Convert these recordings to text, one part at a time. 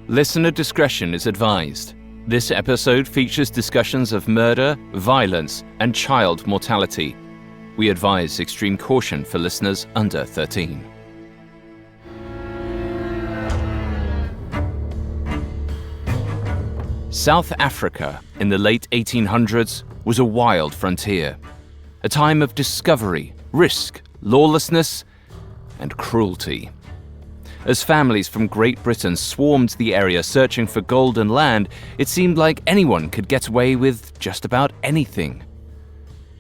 Listener discretion is advised. This episode features discussions of murder, violence, and child mortality. We advise extreme caution for listeners under 13. South Africa in the late 1800s was a wild frontier, a time of discovery, risk, lawlessness, and cruelty. As families from Great Britain swarmed the area searching for gold and land, it seemed like anyone could get away with just about anything.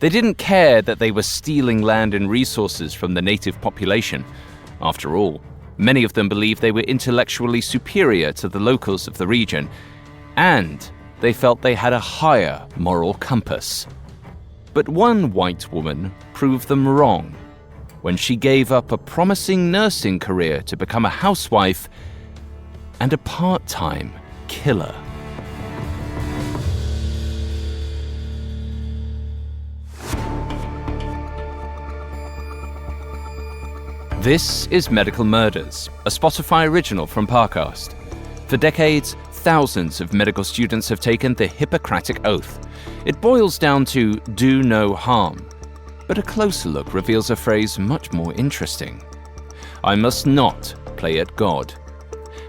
They didn't care that they were stealing land and resources from the native population. After all, many of them believed they were intellectually superior to the locals of the region, and they felt they had a higher moral compass. But one white woman proved them wrong when she gave up a promising nursing career to become a housewife and a part-time killer. This is Medical Murders, a Spotify original from Parcast. For decades, thousands of medical students have taken the Hippocratic Oath. It boils down to do no harm, but a closer look reveals a phrase much more interesting. I must not play at God.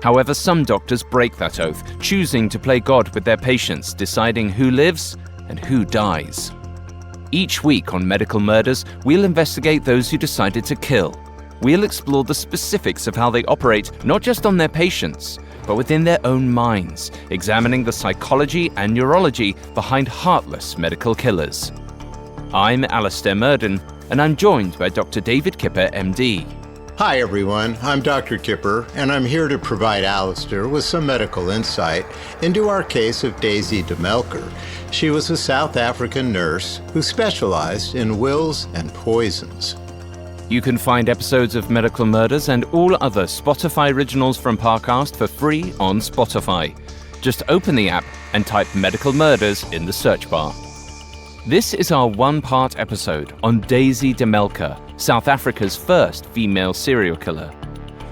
However, some doctors break that oath, choosing to play God with their patients, deciding who lives and who dies. Each week on Medical Murders, we'll investigate those who decided to kill. We'll explore the specifics of how they operate, not just on their patients, but within their own minds, examining the psychology and neurology behind heartless medical killers. I'm Alistair Murden, and I'm joined by Dr. David Kipper, MD. Hi everyone, I'm Dr. Kipper, and I'm here to provide Alistair with some medical insight into our case of Daisy de Melker. She was a South African nurse who specialized in wills and poisons. You can find episodes of Medical Murders and all other Spotify originals from Parcast for free on Spotify. Just open the app and type Medical Murders in the search bar. This is our one-part episode on Daisy de Melker, South Africa's first female serial killer.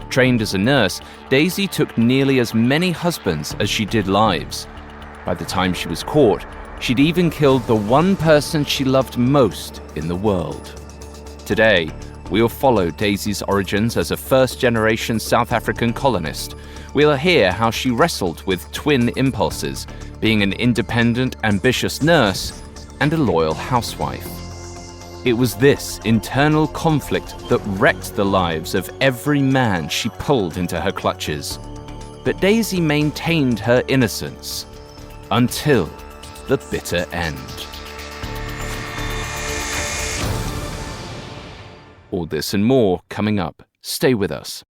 Trained as a nurse, Daisy took nearly as many husbands as she did lives. By the time she was caught, she'd even killed the one person she loved most in the world. Today, we'll follow Daisy's origins as a first-generation South African colonist. We'll hear how she wrestled with twin impulses, being an independent, ambitious nurse and a loyal housewife. It was this internal conflict that wrecked the lives of every man she pulled into her clutches. But Daisy maintained her innocence until the bitter end. All this and more coming up. Stay with us.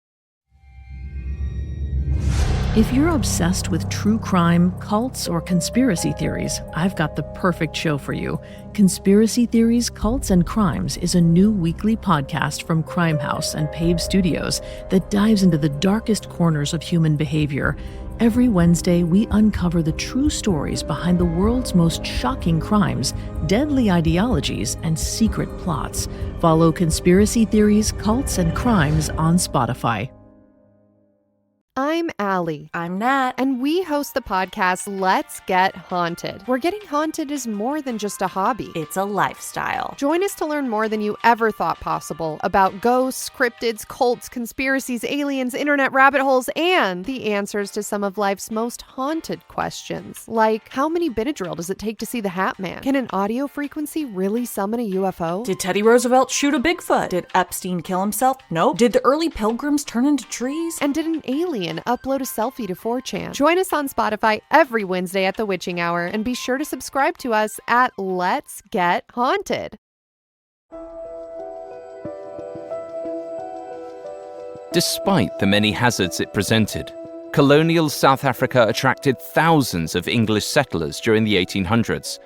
If you're obsessed with true crime, cults, or conspiracy theories, I've got the perfect show for you. Conspiracy Theories, Cults, and Crimes is a new weekly podcast from Crime House and Pave Studios that dives into the darkest corners of human behavior. Every Wednesday, we uncover the true stories behind the world's most shocking crimes, deadly ideologies, and secret plots. Follow Conspiracy Theories, Cults, and Crimes on Spotify. I'm Allie. I'm Nat. And we host the podcast Let's Get Haunted, where getting haunted is more than just a hobby. It's a lifestyle. Join us to learn more than you ever thought possible about ghosts, cryptids, cults, conspiracies, aliens, internet rabbit holes, and the answers to some of life's most haunted questions. Like, how many Benadryl does it take to see the Hat Man? Can an audio frequency really summon a UFO? Did Teddy Roosevelt shoot a Bigfoot? Did Epstein kill himself? Nope. Did the early pilgrims turn into trees? And did an alien upload a selfie to 4chan? Join us on Spotify every Wednesday at the witching hour, and be sure to subscribe to us at Let's Get Haunted. Despite the many hazards it presented, colonial South Africa attracted thousands of English settlers during the 1800s.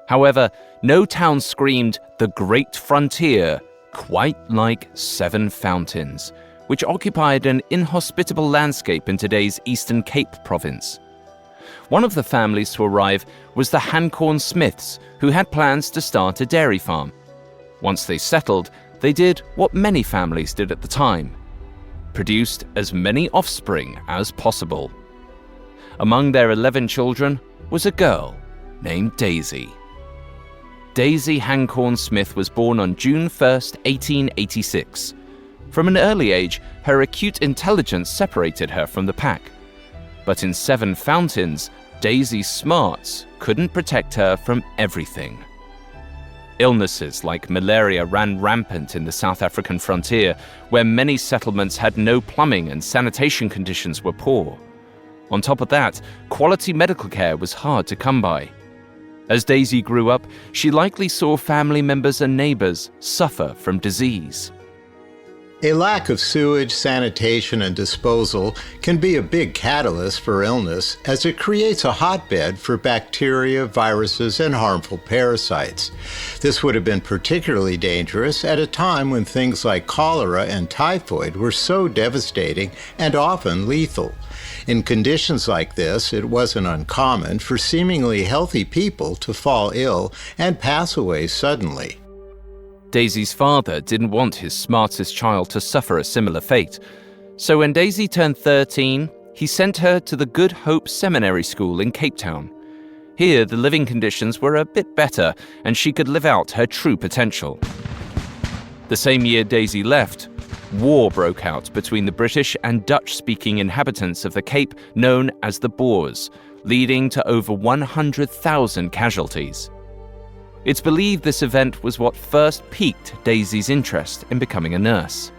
However, no town screamed the Great Frontier quite like Seven Fountains, which occupied an inhospitable landscape in today's Eastern Cape province. One of the families to arrive was the Hancorn Smiths, who had plans to start a dairy farm. Once they settled, they did what many families did at the time: produced as many offspring as possible. Among their 11 children was a girl named Daisy. Daisy Hancorn Smith was born on June 1st, 1886. From an early age, her acute intelligence separated her from the pack. But in Seven Fountains, Daisy's smarts couldn't protect her from everything. Illnesses like malaria ran rampant in the South African frontier, where many settlements had no plumbing and sanitation conditions were poor. On top of that, quality medical care was hard to come by. As Daisy grew up, she likely saw family members and neighbors suffer from disease. A lack of sewage, sanitation, and disposal can be a big catalyst for illness, as it creates a hotbed for bacteria, viruses, and harmful parasites. This would have been particularly dangerous at a time when things like cholera and typhoid were so devastating and often lethal. In conditions like this, it wasn't uncommon for seemingly healthy people to fall ill and pass away suddenly. Daisy's father didn't want his smartest child to suffer a similar fate, so when Daisy turned 13, he sent her to the Good Hope Seminary School in Cape Town. Here, the living conditions were a bit better, and she could live out her true potential. The same year Daisy left, war broke out between the British and Dutch-speaking inhabitants of the Cape, known as the Boers, leading to over 100,000 casualties. It's believed this event was what first piqued Daisy's interest in becoming a nurse.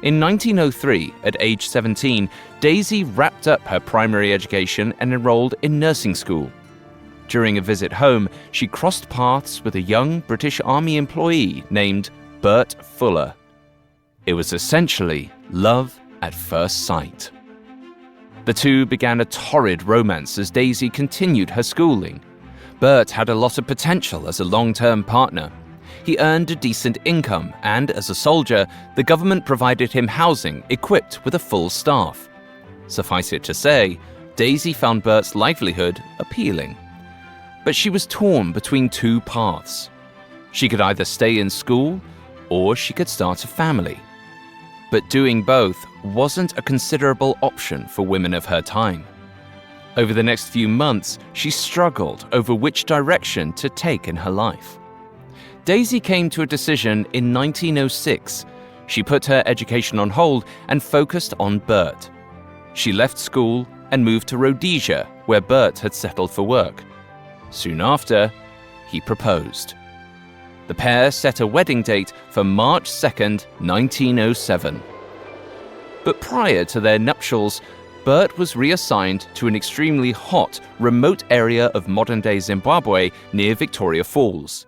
In 1903, at age 17, Daisy wrapped up her primary education and enrolled in nursing school. During a visit home, she crossed paths with a young British Army employee named Bert Fuller. It was essentially love at first sight. The two began a torrid romance as Daisy continued her schooling. Bert had a lot of potential as a long-term partner. He earned a decent income, and as a soldier, the government provided him housing equipped with a full staff. Suffice it to say, Daisy found Bert's livelihood appealing. But she was torn between two paths. She could either stay in school, or she could start a family. But doing both wasn't a considerable option for women of her time. Over the next few months, she struggled over which direction to take in her life. Daisy came to a decision in 1906. She put her education on hold and focused on Bert. She left school and moved to Rhodesia, where Bert had settled for work. Soon after, he proposed. The pair set a wedding date for March 2nd, 1907. But prior to their nuptials, Bert was reassigned to an extremely hot, remote area of modern-day Zimbabwe near Victoria Falls.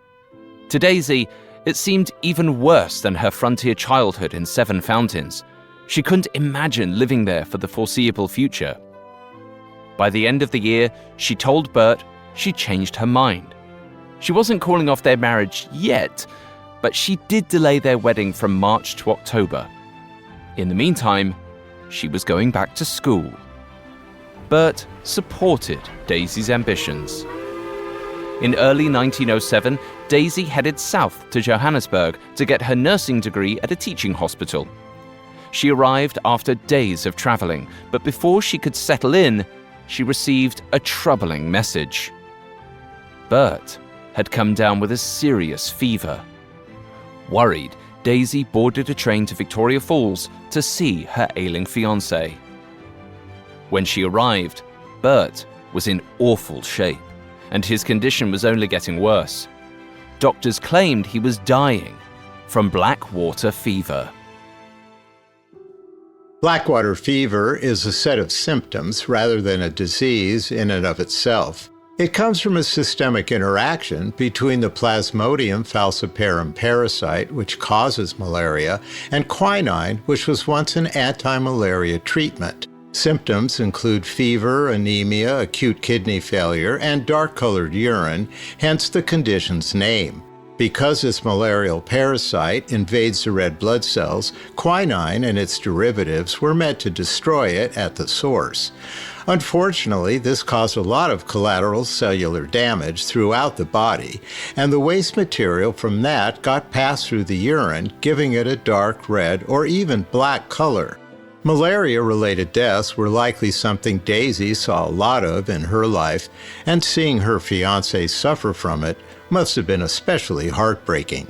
To Daisy, it seemed even worse than her frontier childhood in Seven Fountains. She couldn't imagine living there for the foreseeable future. By the end of the year, she told Bert she changed her mind. She wasn't calling off their marriage yet, but she did delay their wedding from March to October. In the meantime, she was going back to school. Bert supported Daisy's ambitions. In early 1907, Daisy headed south to Johannesburg to get her nursing degree at a teaching hospital. She arrived after days of traveling, but before she could settle in, she received a troubling message. Bert had come down with a serious fever. Worried, Daisy boarded a train to Victoria Falls to see her ailing fiancé. When she arrived, Bert was in awful shape, and his condition was only getting worse. Doctors claimed he was dying from blackwater fever. Blackwater fever is a set of symptoms rather than a disease in and of itself. It comes from a systemic interaction between the Plasmodium falciparum parasite, which causes malaria, and quinine, which was once an anti-malaria treatment. Symptoms include fever, anemia, acute kidney failure, and dark-colored urine, hence the condition's name. Because this malarial parasite invades the red blood cells, quinine and its derivatives were meant to destroy it at the source. Unfortunately, this caused a lot of collateral cellular damage throughout the body, and the waste material from that got passed through the urine, giving it a dark red or even black color. Malaria-related deaths were likely something Daisy saw a lot of in her life, and seeing her fiancé suffer from it must have been especially heartbreaking.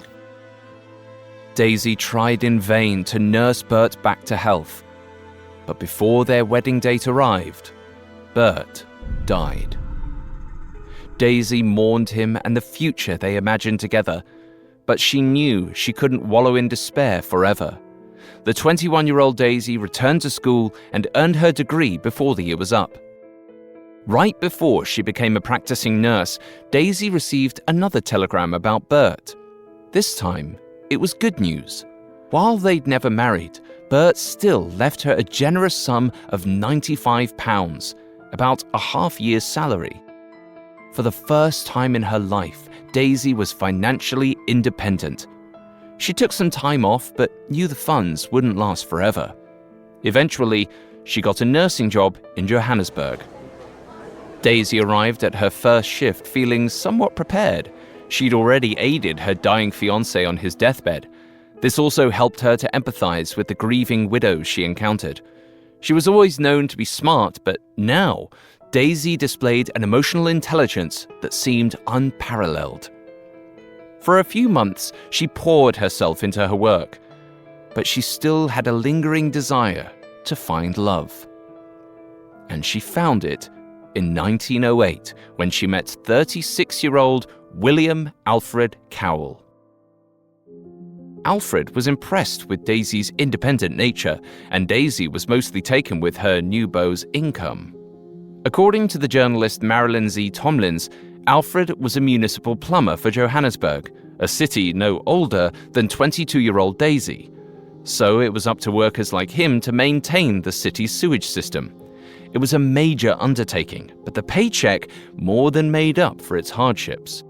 Daisy tried in vain to nurse Bert back to health. But before their wedding date arrived, Bert died. Daisy mourned him and the future they imagined together, but she knew she couldn't wallow in despair forever. The 21-year-old Daisy returned to school and earned her degree before the year was up. Right before she became a practicing nurse, Daisy received another telegram about Bert. This time, it was good news. While they'd never married, Bert still left her a generous sum of £95, about a half-year's salary. For the first time in her life, Daisy was financially independent. She took some time off, but knew the funds wouldn't last forever. Eventually, she got a nursing job in Johannesburg. Daisy arrived at her first shift feeling somewhat prepared. She'd already aided her dying fiancé on his deathbed. This also helped her to empathize with the grieving widows she encountered. She was always known to be smart, but now, Daisy displayed an emotional intelligence that seemed unparalleled. For a few months, she poured herself into her work, but she still had a lingering desire to find love. And she found it in 1908 when she met 36-year-old William Alfred Cowell. Alfred was impressed with Daisy's independent nature, and Daisy was mostly taken with her new beau's income. According to the journalist Marilyn Z. Tomlins, Alfred was a municipal plumber for Johannesburg, a city no older than 22-year-old Daisy. So it was up to workers like him to maintain the city's sewage system. It was a major undertaking, but the paycheck more than made up for its hardships.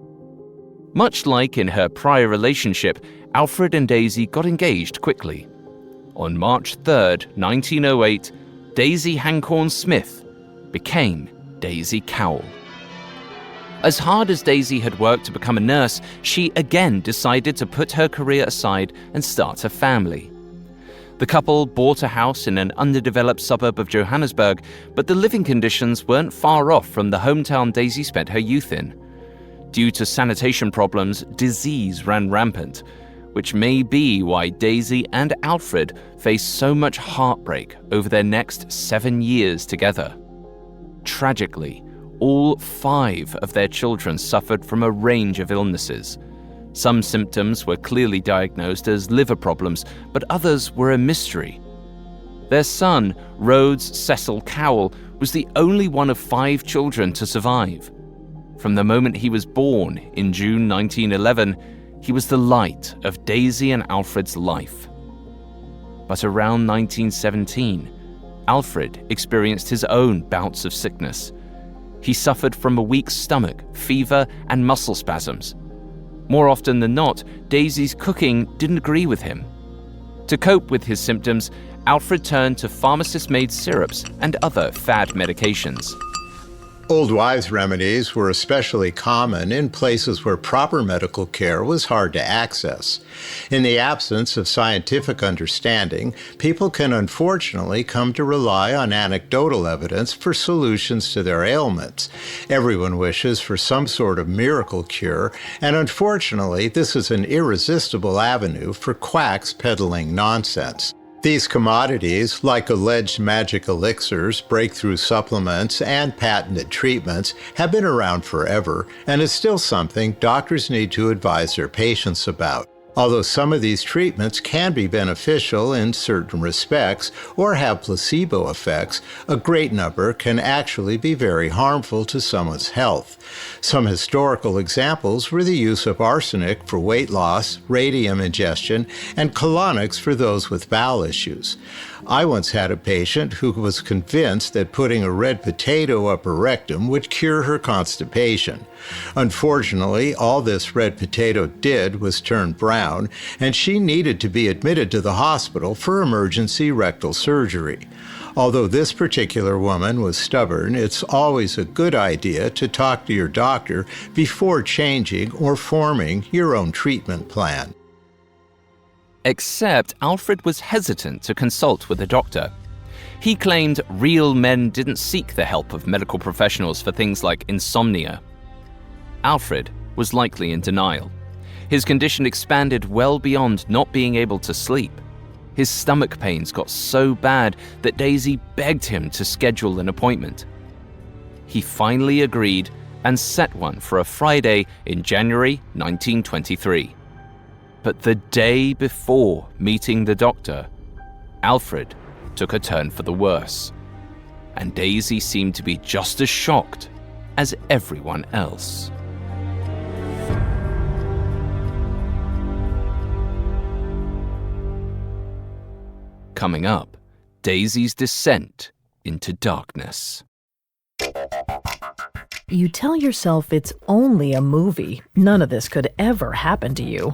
Much like in her prior relationship, Alfred and Daisy got engaged quickly. On March 3, 1908, Daisy Hancorn Smith became Daisy Cowell. As hard as Daisy had worked to become a nurse, she again decided to put her career aside and start a family. The couple bought a house in an underdeveloped suburb of Johannesburg, but the living conditions weren't far off from the hometown Daisy spent her youth in. Due to sanitation problems, disease ran rampant, which may be why Daisy and Alfred faced so much heartbreak over their next 7 years together. Tragically, all 5 of their children suffered from a range of illnesses. Some symptoms were clearly diagnosed as liver problems, but others were a mystery. Their son, Rhodes Cecil Cowell, was the only one of 5 children to survive. From the moment he was born in June 1911, he was the light of Daisy and Alfred's life. But around 1917, Alfred experienced his own bouts of sickness. He suffered from a weak stomach, fever, and muscle spasms. More often than not, Daisy's cooking didn't agree with him. To cope with his symptoms, Alfred turned to pharmacist-made syrups and other fad medications. Old wives' remedies were especially common in places where proper medical care was hard to access. In the absence of scientific understanding, people can unfortunately come to rely on anecdotal evidence for solutions to their ailments. Everyone wishes for some sort of miracle cure, and unfortunately, this is an irresistible avenue for quacks peddling nonsense. These commodities, like alleged magic elixirs, breakthrough supplements, and patented treatments, have been around forever and is still something doctors need to advise their patients about. Although some of these treatments can be beneficial in certain respects or have placebo effects, a great number can actually be very harmful to someone's health. Some historical examples were the use of arsenic for weight loss, radium ingestion, and colonics for those with bowel issues. I once had a patient who was convinced that putting a red potato up her rectum would cure her constipation. Unfortunately, all this red potato did was turn brown, and she needed to be admitted to the hospital for emergency rectal surgery. Although this particular woman was stubborn, it's always a good idea to talk to your doctor before changing or forming your own treatment plan. Except Alfred was hesitant to consult with a doctor. He claimed real men didn't seek the help of medical professionals for things like insomnia. Alfred was likely in denial. His condition expanded well beyond not being able to sleep. His stomach pains got so bad that Daisy begged him to schedule an appointment. He finally agreed and set one for a Friday in January 1923. But the day before meeting the doctor, Alfred took a turn for the worse, and Daisy seemed to be just as shocked as everyone else. Coming up, Daisy's descent into darkness. You tell yourself it's only a movie. None of this could ever happen to you.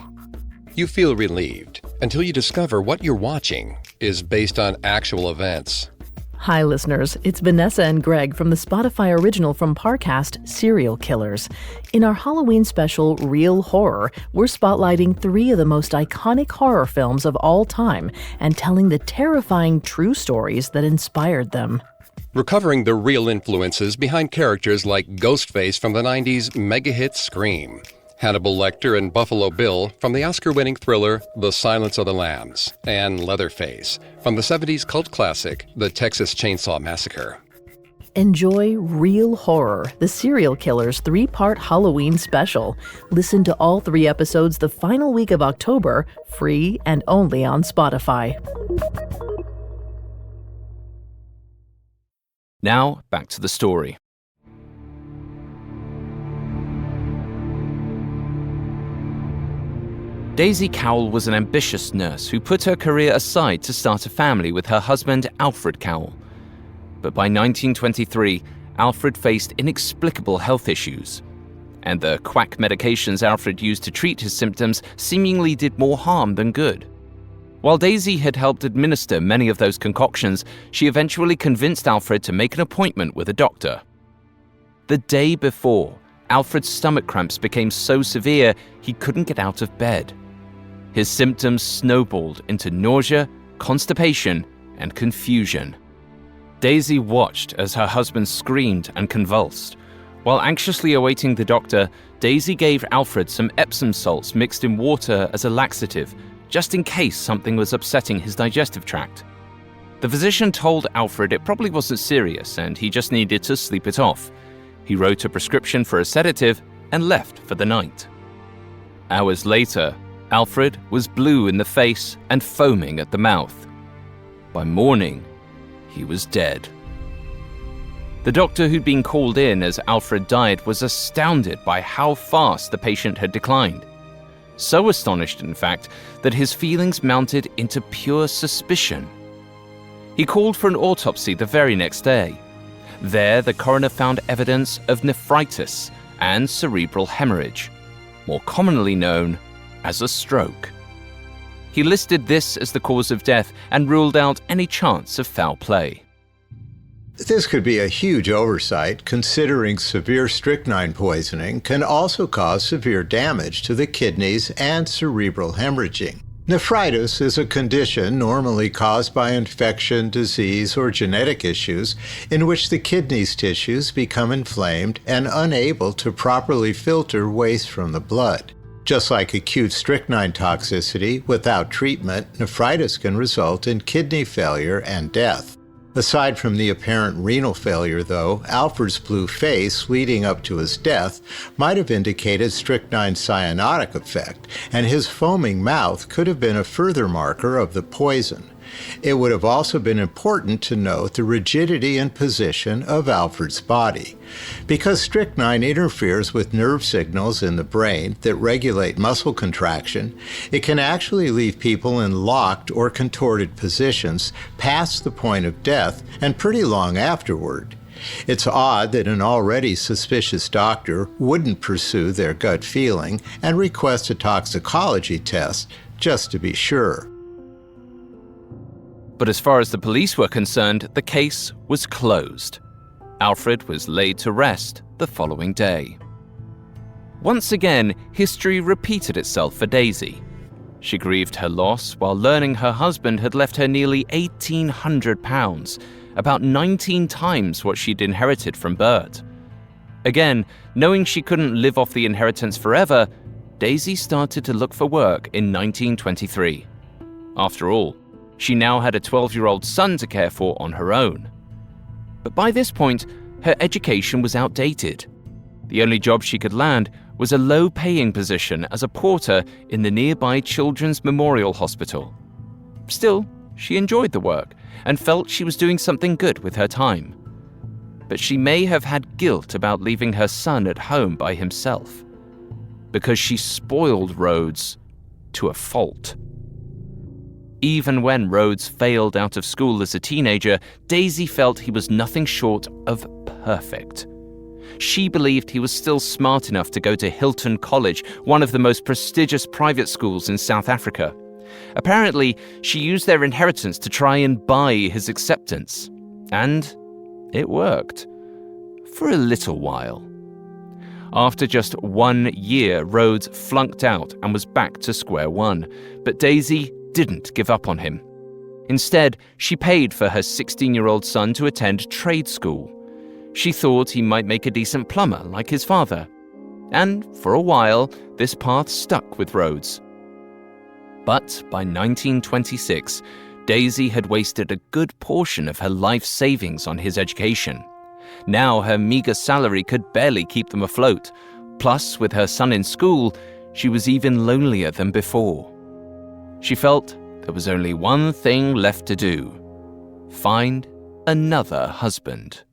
You feel relieved until you discover what you're watching is based on actual events. Hi, listeners. It's Vanessa and Greg from the Spotify original from Parcast, Serial Killers. In our Halloween special, Real Horror, we're spotlighting 3 of the most iconic horror films of all time and telling the terrifying true stories that inspired them. Recovering the real influences behind characters like Ghostface from the 90s mega hit Scream, Hannibal Lecter and Buffalo Bill from the Oscar-winning thriller The Silence of the Lambs, and Leatherface from the 70s cult classic The Texas Chainsaw Massacre. Enjoy Real Horror, the Serial Killers 3-part Halloween special. Listen to all 3 episodes the final week of October, free and only on Spotify. Now, back to the story. Daisy Cowell was an ambitious nurse who put her career aside to start a family with her husband, Alfred Cowell. But by 1923, Alfred faced inexplicable health issues, and the quack medications Alfred used to treat his symptoms seemingly did more harm than good. While Daisy had helped administer many of those concoctions, she eventually convinced Alfred to make an appointment with a doctor. The day before, Alfred's stomach cramps became so severe he couldn't get out of bed. His symptoms snowballed into nausea, constipation, and confusion. Daisy watched as her husband screamed and convulsed. While anxiously awaiting the doctor, Daisy gave Alfred some Epsom salts mixed in water as a laxative, just in case something was upsetting his digestive tract. The physician told Alfred it probably wasn't serious and he just needed to sleep it off. He wrote a prescription for a sedative and left for the night. Hours later, Alfred was blue in the face and foaming at the mouth. By morning, he was dead. The doctor who'd been called in as Alfred died was astounded by how fast the patient had declined. So astonished, in fact, that his feelings mounted into pure suspicion. He called for an autopsy the very next day. There, the coroner found evidence of nephritis and cerebral hemorrhage, more commonly known as a stroke. He listed this as the cause of death and ruled out any chance of foul play. This could be a huge oversight, considering severe strychnine poisoning can also cause severe damage to the kidneys and cerebral hemorrhaging. Nephritis is a condition normally caused by infection, disease, or genetic issues in which the kidney's tissues become inflamed and unable to properly filter waste from the blood. Just like acute strychnine toxicity, without treatment, nephritis can result in kidney failure and death. Aside from the apparent renal failure, though, Alfred's blue face leading up to his death might have indicated strychnine's cyanotic effect, and his foaming mouth could have been a further marker of the poison. It would have also been important to note the rigidity and position of Alfred's body. Because strychnine interferes with nerve signals in the brain that regulate muscle contraction, it can actually leave people in locked or contorted positions past the point of death and pretty long afterward. It's odd that an already suspicious doctor wouldn't pursue their gut feeling and request a toxicology test just to be sure. But as far as the police were concerned, the case was closed. Alfred was laid to rest the following day. Once again, history repeated itself for Daisy. She grieved her loss while learning her husband had left her nearly £1,800 about 19 times what she'd inherited from Bert. Again, knowing she couldn't live off the inheritance forever, Daisy started to look for work in 1923. After all, she now had a 12-year-old son to care for on her own. But by this point, her education was outdated. The only job she could land was a low-paying position as a porter in the nearby Children's Memorial Hospital. Still, she enjoyed the work and felt she was doing something good with her time. But she may have had guilt about leaving her son at home by himself, because she spoiled Rhodes to a fault. Even when Rhodes failed out of school as a teenager, Daisy felt he was nothing short of perfect. She believed he was still smart enough to go to Hilton College, one of the most prestigious private schools in South Africa. Apparently, she used their inheritance to try and buy his acceptance. And it worked. For a little while. After just 1 year, Rhodes flunked out and was back to square one. But Daisy didn't give up on him. Instead, she paid for her 16-year-old son to attend trade school. She thought he might make a decent plumber like his father. And for a while, this path stuck with Rhodes. But by 1926, Daisy had wasted a good portion of her life savings on his education. Now her meager salary could barely keep them afloat. Plus, with her son in school, she was even lonelier than before. She felt there was only one thing left to do: find another husband.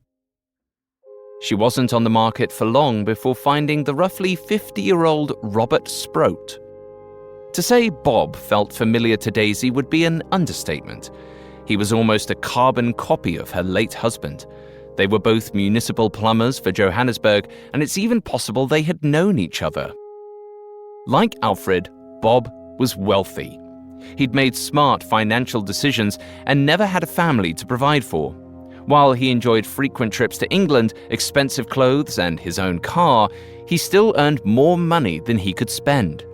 She wasn't on the market for long before finding the roughly 50-year-old Robert Sproat. To say Bob felt familiar to Daisy would be an understatement. He was almost a carbon copy of her late husband. They were both municipal plumbers for Johannesburg, and it's even possible they had known each other. Like Alfred, Bob was wealthy. He'd made smart financial decisions and never had a family to provide for. While he enjoyed frequent trips to England, expensive clothes, and his own car, he still earned more money than he could spend.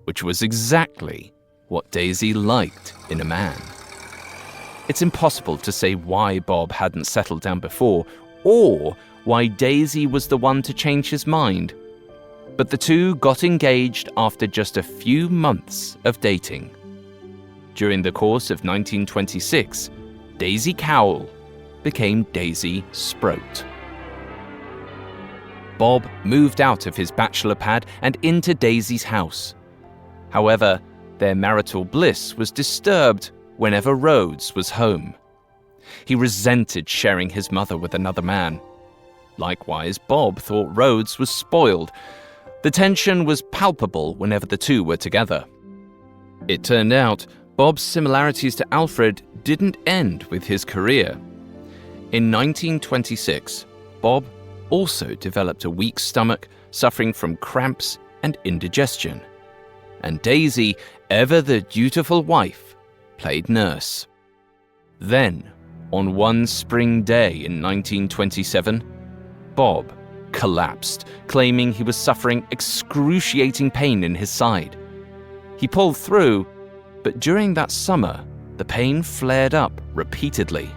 Which was exactly what Daisy liked in a man. It's impossible to say why Bob hadn't settled down before, or why Daisy was the one to change his mind. But the two got engaged after just a few months of dating. During the course of 1926, Daisy Cowell became Daisy Sproat. Bob moved out of his bachelor pad and into Daisy's house. However, their marital bliss was disturbed whenever Rhodes was home. He resented sharing his mother with another man. Likewise, Bob thought Rhodes was spoiled. The tension was palpable whenever the two were together. It turned out Bob's similarities to Alfred didn't end with his career. In 1926, Bob also developed a weak stomach, suffering from cramps and indigestion. And Daisy, ever the dutiful wife, played nurse. Then, on one spring day in 1927, Bob collapsed, claiming he was suffering excruciating pain in his side. He pulled through, but during that summer, the pain flared up repeatedly.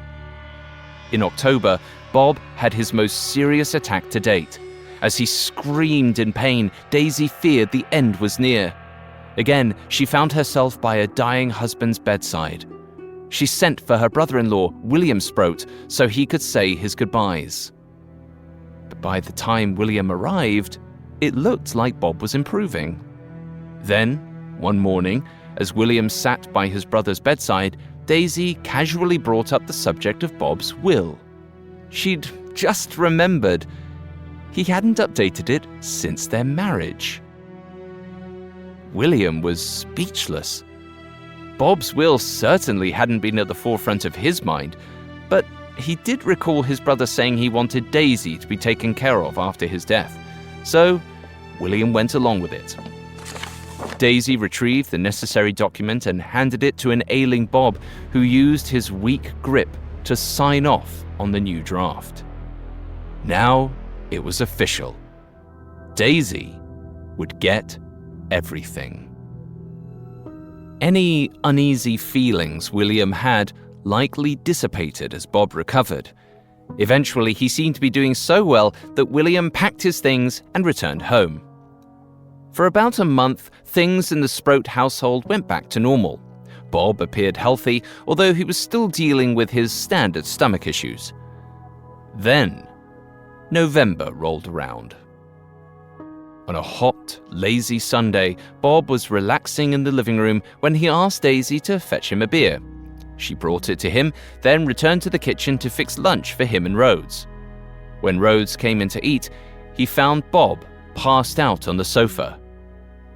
In October, Bob had his most serious attack to date. As he screamed in pain, Daisy feared the end was near. Again, she found herself by a dying husband's bedside. She sent for her brother-in-law, William Sproat, so he could say his goodbyes. But by the time William arrived, it looked like Bob was improving. Then, one morning, as William sat by his brother's bedside, Daisy casually brought up the subject of Bob's will. She'd just remembered he hadn't updated it since their marriage. William was speechless. Bob's will certainly hadn't been at the forefront of his mind, but he did recall his brother saying he wanted Daisy to be taken care of after his death, so William went along with it. Daisy retrieved the necessary document and handed it to an ailing Bob, who used his weak grip to sign off on the new draft. Now it was official. Daisy would get everything. Any uneasy feelings William had likely dissipated as Bob recovered. Eventually, he seemed to be doing so well that William packed his things and returned home. For about a month, things in the Sproat household went back to normal. Bob appeared healthy, although he was still dealing with his standard stomach issues. Then, November rolled around. On a hot, lazy Sunday, Bob was relaxing in the living room when he asked Daisy to fetch him a beer. She brought it to him, then returned to the kitchen to fix lunch for him and Rhodes. When Rhodes came in to eat, he found Bob passed out on the sofa.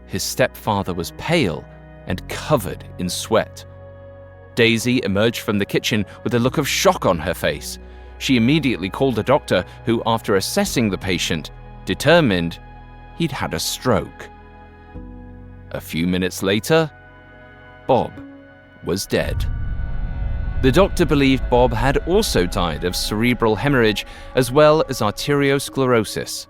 His stepfather was pale and covered in sweat. Daisy emerged from the kitchen with a look of shock on her face. She immediately called a doctor who, after assessing the patient, determined he'd had a stroke. A few minutes later, Bob was dead. The doctor believed Bob had also died of cerebral hemorrhage as well as arteriosclerosis.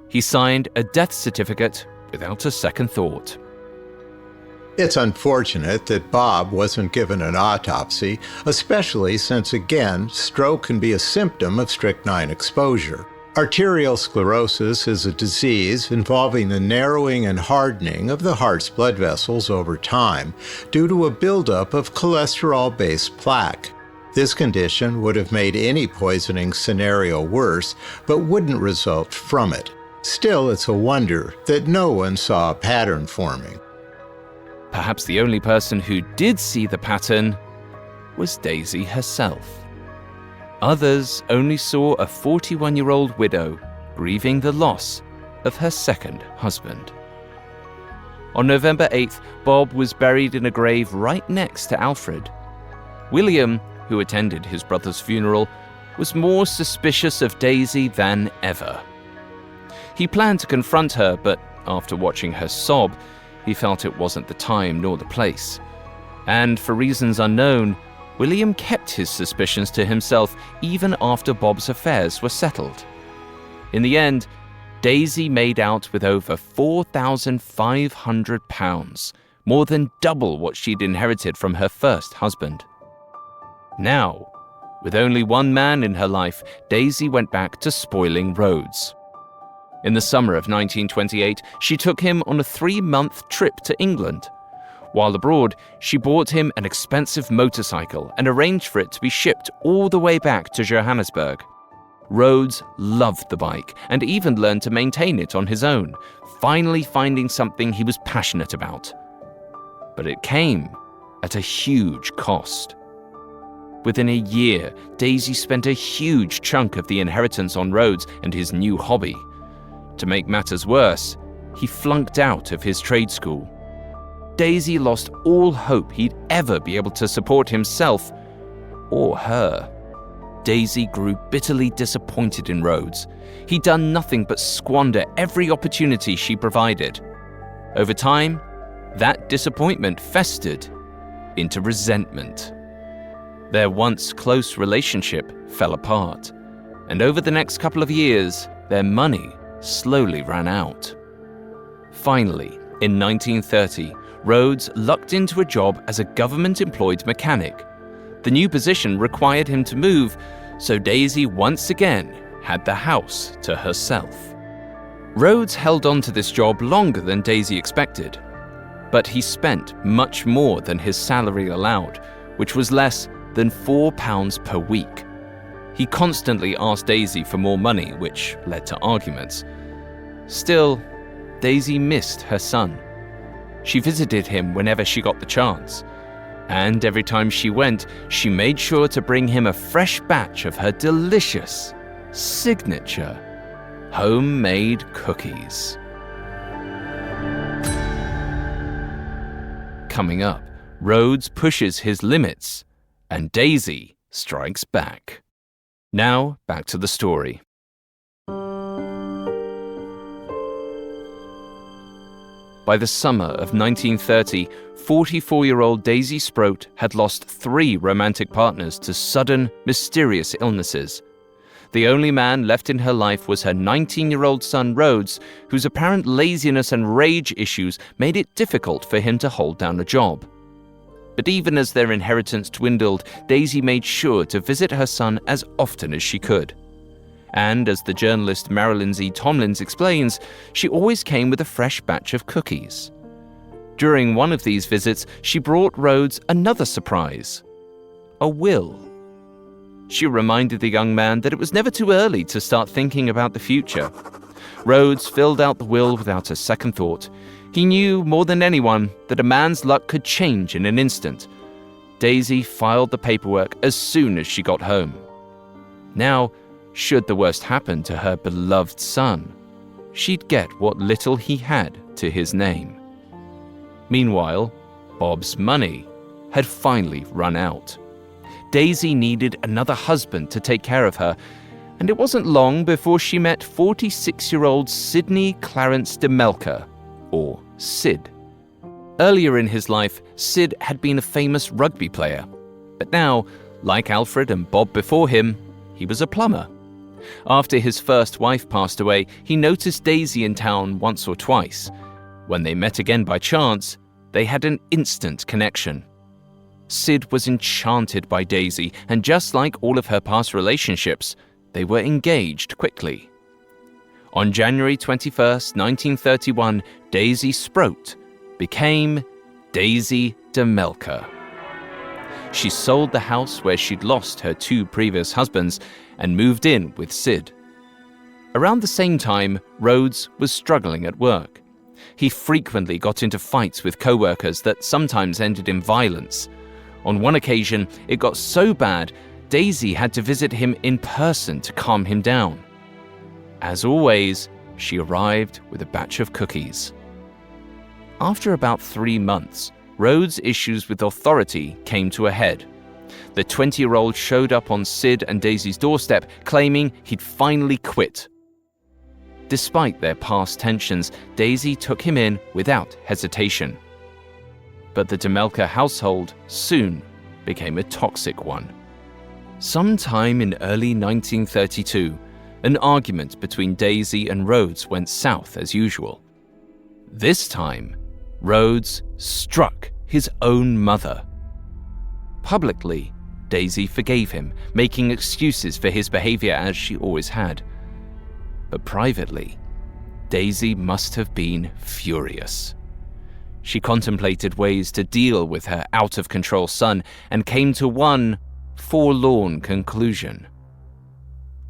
He signed a death certificate without a second thought. It's unfortunate that Bob wasn't given an autopsy, especially since, again, stroke can be a symptom of strychnine exposure. Arterial sclerosis is a disease involving the narrowing and hardening of the heart's blood vessels over time due to a buildup of cholesterol-based plaque. This condition would have made any poisoning scenario worse, but wouldn't result from it. Still, it's a wonder that no one saw a pattern forming. Perhaps the only person who did see the pattern was Daisy herself. Others only saw a 41-year-old widow grieving the loss of her second husband. On November 8th, Bob was buried in a grave right next to Alfred. William, who attended his brother's funeral, was more suspicious of Daisy than ever. He planned to confront her, but after watching her sob, he felt it wasn't the time nor the place. And for reasons unknown, William kept his suspicions to himself even after Bob's affairs were settled. In the end, Daisy made out with over £4,500, more than double what she'd inherited from her first husband. Now, with only one man in her life, Daisy went back to spoiling Rhodes. In the summer of 1928, she took him on a 3-month trip to England. While abroad, she bought him an expensive motorcycle and arranged for it to be shipped all the way back to Johannesburg. Rhodes loved the bike and even learned to maintain it on his own, finally finding something he was passionate about. But it came at a huge cost. Within a year, Daisy spent a huge chunk of the inheritance on Rhodes and his new hobby. To make matters worse, he flunked out of his trade school. Daisy lost all hope he'd ever be able to support himself or her. Daisy grew bitterly disappointed in Rhodes. He'd done nothing but squander every opportunity she provided. Over time, that disappointment festered into resentment. Their once close relationship fell apart, and over the next couple of years, their money slowly ran out. Finally, in 1930, Rhodes lucked into a job as a government-employed mechanic. The new position required him to move, so Daisy once again had the house to herself. Rhodes held on to this job longer than Daisy expected, but he spent much more than his salary allowed, which was less than £4 per week. He constantly asked Daisy for more money, which led to arguments. Still, Daisy missed her son. She visited him whenever she got the chance, and every time she went, she made sure to bring him a fresh batch of her delicious, signature, homemade cookies. Coming up, Rhodes pushes his limits, and Daisy strikes back. Now, back to the story. By the summer of 1930, 44-year-old Daisy Sproat had lost 3 romantic partners to sudden, mysterious illnesses. The only man left in her life was her 19-year-old son Rhodes, whose apparent laziness and rage issues made it difficult for him to hold down a job. But even as their inheritance dwindled, Daisy made sure to visit her son as often as she could. And as the journalist Marilyn Z. Tomlins explains, she always came with a fresh batch of cookies. During one of these visits, she brought Rhodes another surprise: a will. She reminded the young man that it was never too early to start thinking about the future. Rhodes filled out the will without a second thought. He knew more than anyone that a man's luck could change in an instant. Daisy filed the paperwork as soon as she got home. Now, should the worst happen to her beloved son, she'd get what little he had to his name. Meanwhile, Bob's money had finally run out. Daisy needed another husband to take care of her, and it wasn't long before she met 46-year-old Sidney Clarence de Melker, or Sid. Earlier in his life, Sid had been a famous rugby player, but now, like Alfred and Bob before him, he was a plumber. After his first wife passed away, he noticed Daisy in town once or twice. When they met again by chance, they had an instant connection. Sid was enchanted by Daisy, and just like all of her past relationships, they were engaged quickly. On January 21st, 1931, Daisy Sproat became Daisy de Melker. She sold the house where she'd lost her two previous husbands and moved in with Sid. Around the same time, Rhodes was struggling at work. He frequently got into fights with co-workers that sometimes ended in violence. On one occasion, it got so bad, Daisy had to visit him in person to calm him down. As always, she arrived with a batch of cookies. After about 3 months, Rhodes' issues with authority came to a head. The 20-year-old showed up on Sid and Daisy's doorstep, claiming he'd finally quit. Despite their past tensions, Daisy took him in without hesitation. But the de Melker household soon became a toxic one. Sometime in early 1932, an argument between Daisy and Rhodes went south as usual. This time, Rhodes struck his own mother. Publicly, Daisy forgave him, making excuses for his behavior as she always had. But privately, Daisy must have been furious. She contemplated ways to deal with her out-of-control son and came to one forlorn conclusion.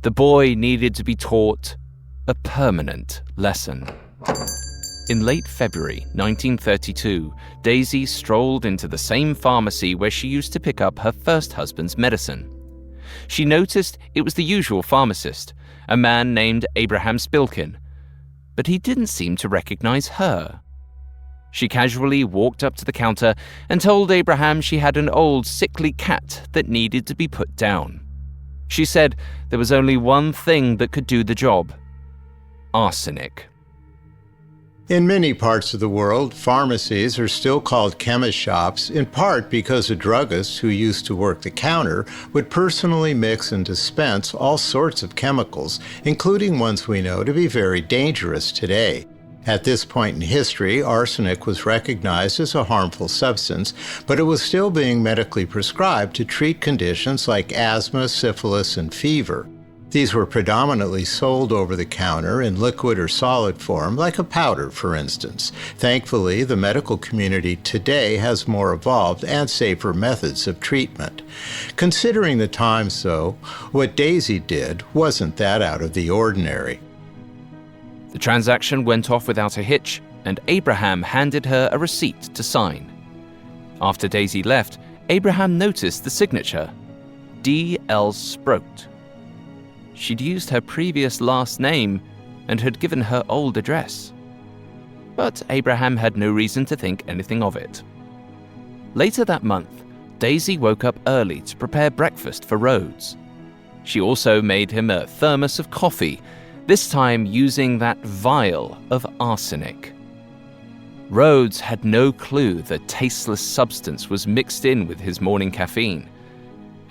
The boy needed to be taught a permanent lesson. In late February 1932, Daisy strolled into the same pharmacy where she used to pick up her first husband's medicine. She noticed it was the usual pharmacist, a man named Abraham Spilkin, but he didn't seem to recognize her. She casually walked up to the counter and told Abraham she had an old, sickly cat that needed to be put down. She said there was only one thing that could do the job: arsenic. In many parts of the world, pharmacies are still called chemist shops, in part because a druggist who used to work the counter would personally mix and dispense all sorts of chemicals, including ones we know to be very dangerous today. At this point in history, arsenic was recognized as a harmful substance, but it was still being medically prescribed to treat conditions like asthma, syphilis, and fever. These were predominantly sold over the counter in liquid or solid form, like a powder, for instance. Thankfully, the medical community today has more evolved and safer methods of treatment. Considering the times, though, what Daisy did wasn't that out of the ordinary. The transaction went off without a hitch, and Abraham handed her a receipt to sign. After Daisy left, Abraham noticed the signature, D.L. Sproat. She'd used her previous last name and had given her old address. But Abraham had no reason to think anything of it. Later that month, Daisy woke up early to prepare breakfast for Rhodes. She also made him a thermos of coffee, this time using that vial of arsenic. Rhodes had no clue the tasteless substance was mixed in with his morning caffeine.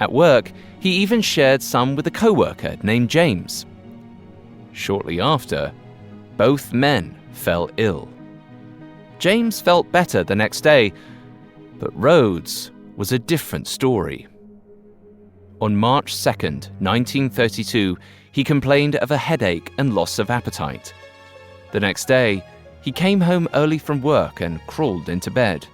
At work, he even shared some with a co-worker named James. Shortly after, both men fell ill. James felt better the next day, But Rhodes was a different story. On March 2nd, 1932, he complained of a headache and loss of appetite. The next day, he came home early from work and crawled into bed.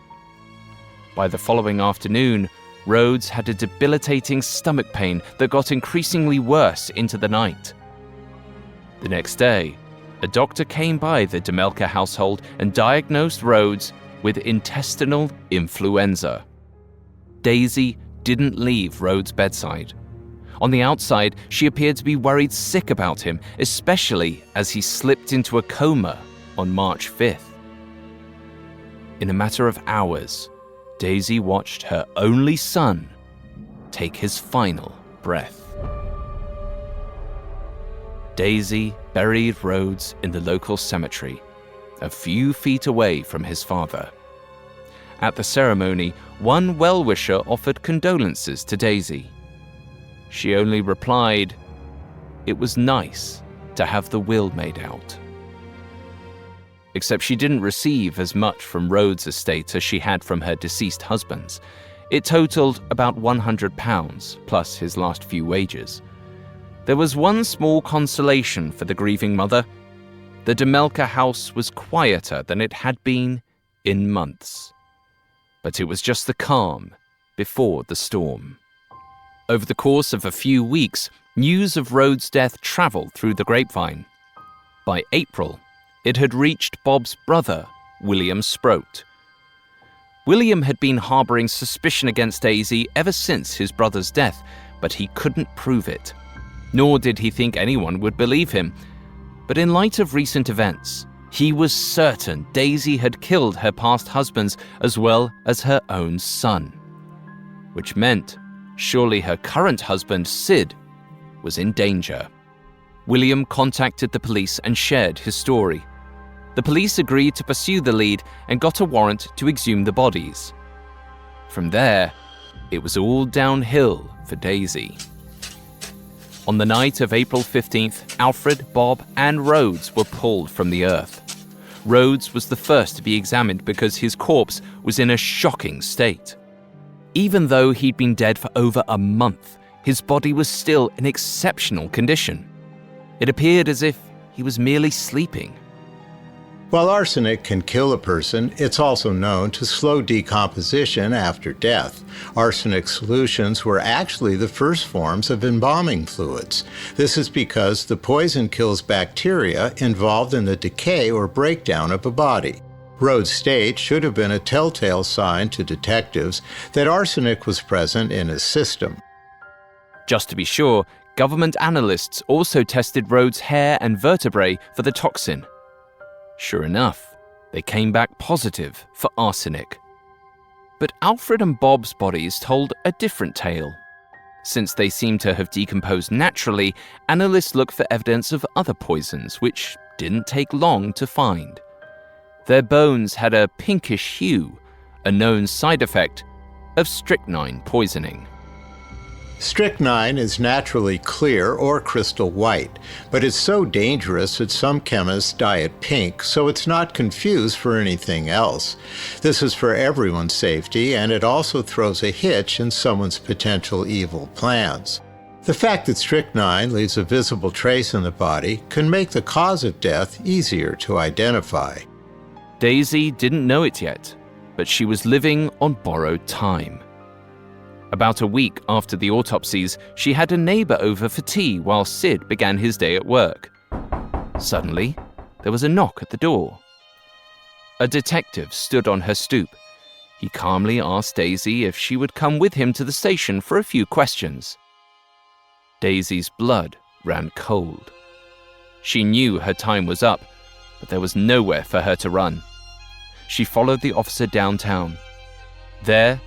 By the following afternoon, Rhodes had a debilitating stomach pain that got increasingly worse into the night. The next day, a doctor came by the Melker household and diagnosed Rhodes with intestinal influenza. Daisy didn't leave Rhodes' bedside. On the outside, she appeared to be worried sick about him, especially as he slipped into a coma on March 5th. In a matter of hours, Daisy watched her only son take his final breath. Daisy buried Rhodes in the local cemetery, a few feet away from his father. At the ceremony, one well-wisher offered condolences to Daisy. She only replied, "It was nice to have the will made out." Except she didn't receive as much from Rhodes' estate as she had from her deceased husband's. It totaled about £100 plus his last few wages. There was one small consolation for the grieving mother. The Melker house was quieter than it had been in months. But it was just the calm before the storm. Over the course of a few weeks, news of Rhodes' death traveled through the grapevine. By April, it had reached Bob's brother, William Sproat. William had been harboring suspicion against Daisy ever since his brother's death, but he couldn't prove it. Nor did he think anyone would believe him. But in light of recent events, he was certain Daisy had killed her past husbands as well as her own son. Which meant surely her current husband, Sid, was in danger. William contacted the police and shared his story. The police agreed to pursue the lead and got a warrant to exhume the bodies. From there, it was all downhill for Daisy. On the night of April 15th, Alfred, Bob, and Rhodes were pulled from the earth. Rhodes was the first to be examined because his corpse was in a shocking state. Even though he'd been dead for over a month, his body was still in exceptional condition. It appeared as if he was merely sleeping. While arsenic can kill a person, it's also known to slow decomposition after death. Arsenic solutions were actually the first forms of embalming fluids. This is because the poison kills bacteria involved in the decay or breakdown of a body. Rhodes' state should have been a telltale sign to detectives that arsenic was present in his system. Just to be sure, government analysts also tested Rhodes' hair and vertebrae for the toxin. Sure enough, they came back positive for arsenic. But Alfred and Bob's bodies told a different tale. Since they seemed to have decomposed naturally, analysts looked for evidence of other poisons, which didn't take long to find. Their bones had a pinkish hue, a known side effect of strychnine poisoning. Strychnine is naturally clear or crystal white, but it's so dangerous that some chemists dye it pink so it's not confused for anything else. This is for everyone's safety, and it also throws a hitch in someone's potential evil plans. The fact that strychnine leaves a visible trace in the body can make the cause of death easier to identify. Daisy didn't know it yet, but she was living on borrowed time. About a week after the autopsies, she had a neighbor over for tea while Sid began his day at work. Suddenly, there was a knock at the door. A detective stood on her stoop. He calmly asked Daisy if she would come with him to the station for a few questions. Daisy's blood ran cold. She knew her time was up, but there was nowhere for her to run. She followed the officer downtown. There,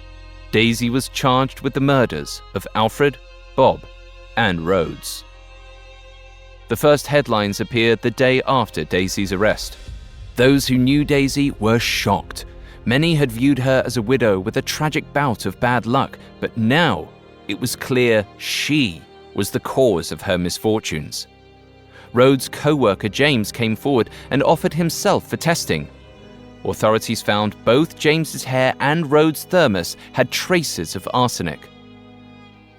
Daisy was charged with the murders of Alfred, Bob, and Rhodes. The first headlines appeared the day after Daisy's arrest. Those who knew Daisy were shocked. Many had viewed her as a widow with a tragic bout of bad luck, but now it was clear she was the cause of her misfortunes. Rhodes' co-worker James came forward and offered himself for testing. Authorities found both James's hair and Rhodes' thermos had traces of arsenic.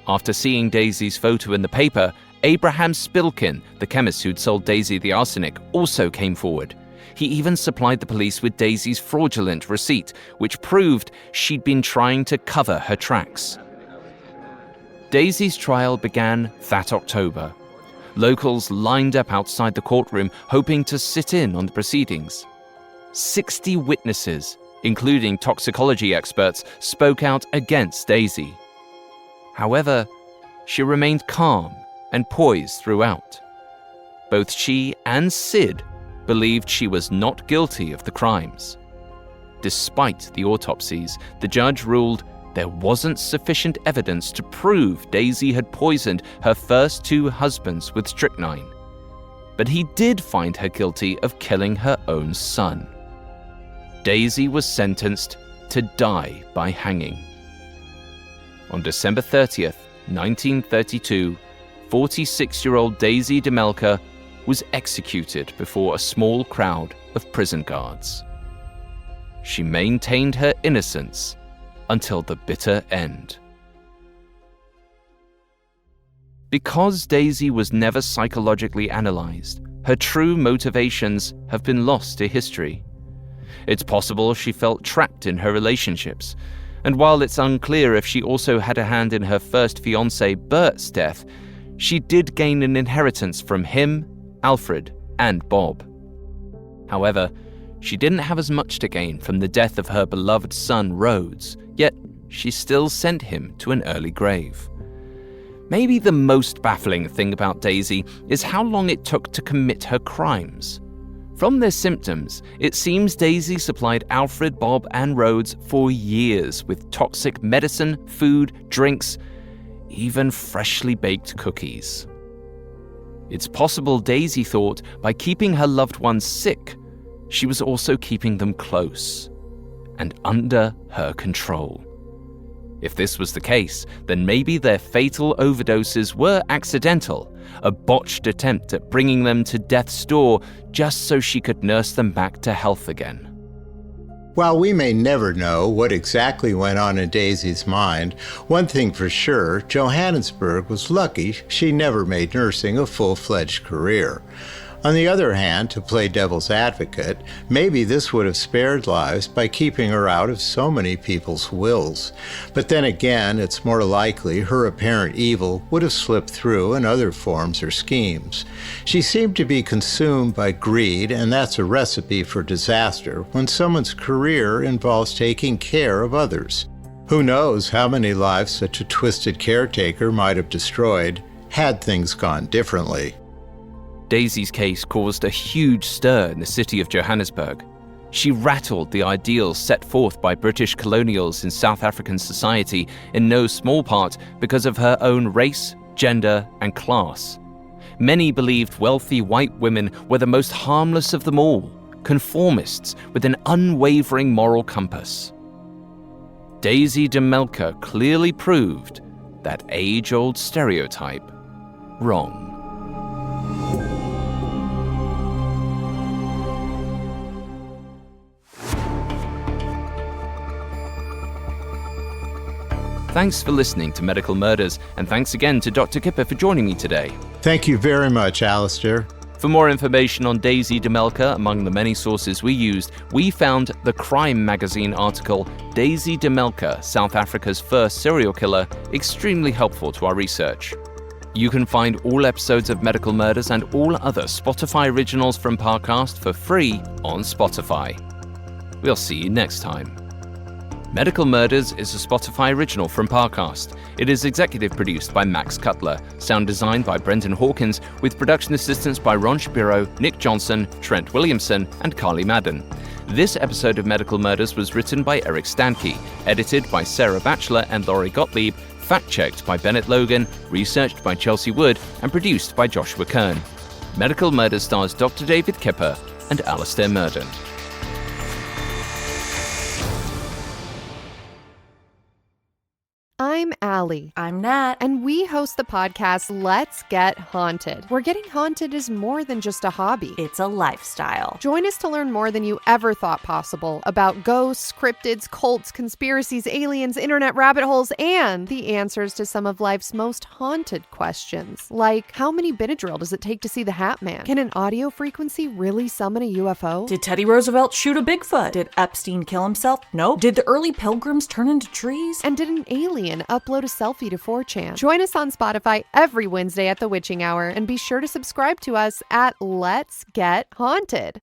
After seeing Daisy's photo in the paper, Abraham Spilkin, the chemist who'd sold Daisy the arsenic, also came forward. He even supplied the police with Daisy's fraudulent receipt, which proved she'd been trying to cover her tracks. Daisy's trial began that October. Locals lined up outside the courtroom, hoping to sit in on the proceedings. 60 witnesses, including toxicology experts, spoke out against Daisy. However, she remained calm and poised throughout. Both she and Sid believed she was not guilty of the crimes. Despite the autopsies, the judge ruled there wasn't sufficient evidence to prove Daisy had poisoned her first two husbands with strychnine. But he did find her guilty of killing her own son. Daisy was sentenced to die by hanging. On December 30th, 1932, 46-year-old Daisy DeMelker was executed before a small crowd of prison guards. She maintained her innocence until the bitter end. Because Daisy was never psychologically analyzed, her true motivations have been lost to history. It's possible she felt trapped in her relationships, and while it's unclear if she also had a hand in her first fiancé Bert's death, she did gain an inheritance from him, Alfred, and Bob. However, she didn't have as much to gain from the death of her beloved son Rhodes, yet she still sent him to an early grave. Maybe the most baffling thing about Daisy is how long it took to commit her crimes. From their symptoms, it seems Daisy supplied Alfred, Bob, and Rhodes for years with toxic medicine, food, drinks, even freshly baked cookies. It's possible Daisy thought by keeping her loved ones sick, she was also keeping them close and under her control. If this was the case, then maybe their fatal overdoses were accidental, a botched attempt at bringing them to death's door just so she could nurse them back to health again. While we may never know what exactly went on in Daisy's mind, one thing for sure, Johannesburg was lucky she never made nursing a full-fledged career. On the other hand, to play devil's advocate, maybe this would have spared lives by keeping her out of so many people's wills. But then again, it's more likely her apparent evil would have slipped through in other forms or schemes. She seemed to be consumed by greed, and that's a recipe for disaster when someone's career involves taking care of others. Who knows how many lives such a twisted caretaker might have destroyed had things gone differently. Daisy's case caused a huge stir in the city of Johannesburg. She rattled the ideals set forth by British colonials in South African society, in no small part because of her own race, gender, and class. Many believed wealthy white women were the most harmless of them all, conformists with an unwavering moral compass. Daisy DeMelker clearly proved that age-old stereotype wrong. Thanks for listening to Medical Murders, and thanks again to Dr. Kipper for joining me today. Thank you very much, Alistair. For more information on Daisy DeMelker, among the many sources we used, we found the Crime magazine article, Daisy DeMelker, South Africa's First Serial Killer, extremely helpful to our research. You can find all episodes of Medical Murders and all other Spotify originals from Parcast for free on Spotify. We'll see you next time. Medical Murders is a Spotify original from Parcast. It is executive produced by Max Cutler, sound designed by Brendan Hawkins, with production assistance by Ron Shapiro, Nick Johnson, Trent Williamson, and Carly Madden. This episode of Medical Murders was written by Eric Stanke, edited by Sarah Batchelor and Laurie Gottlieb, fact-checked by Bennett Logan, researched by Chelsea Wood, and produced by Joshua Kern. Medical Murders stars Dr. David Kipper and Alistair Murden. I'm Al. Allie. I'm Nat. And we host the podcast Let's Get Haunted, where getting haunted is more than just a hobby. It's a lifestyle. Join us to learn more than you ever thought possible about ghosts, cryptids, cults, conspiracies, aliens, internet rabbit holes, and the answers to some of life's most haunted questions. Like, how many Benadryl does it take to see the Hat Man? Can an audio frequency really summon a UFO? Did Teddy Roosevelt shoot a Bigfoot? Did Epstein kill himself? Nope. Did the early pilgrims turn into trees? And did an alien upload a selfie to 4chan? Join us on Spotify every Wednesday at the witching hour, and be sure to subscribe to us at Let's Get Haunted.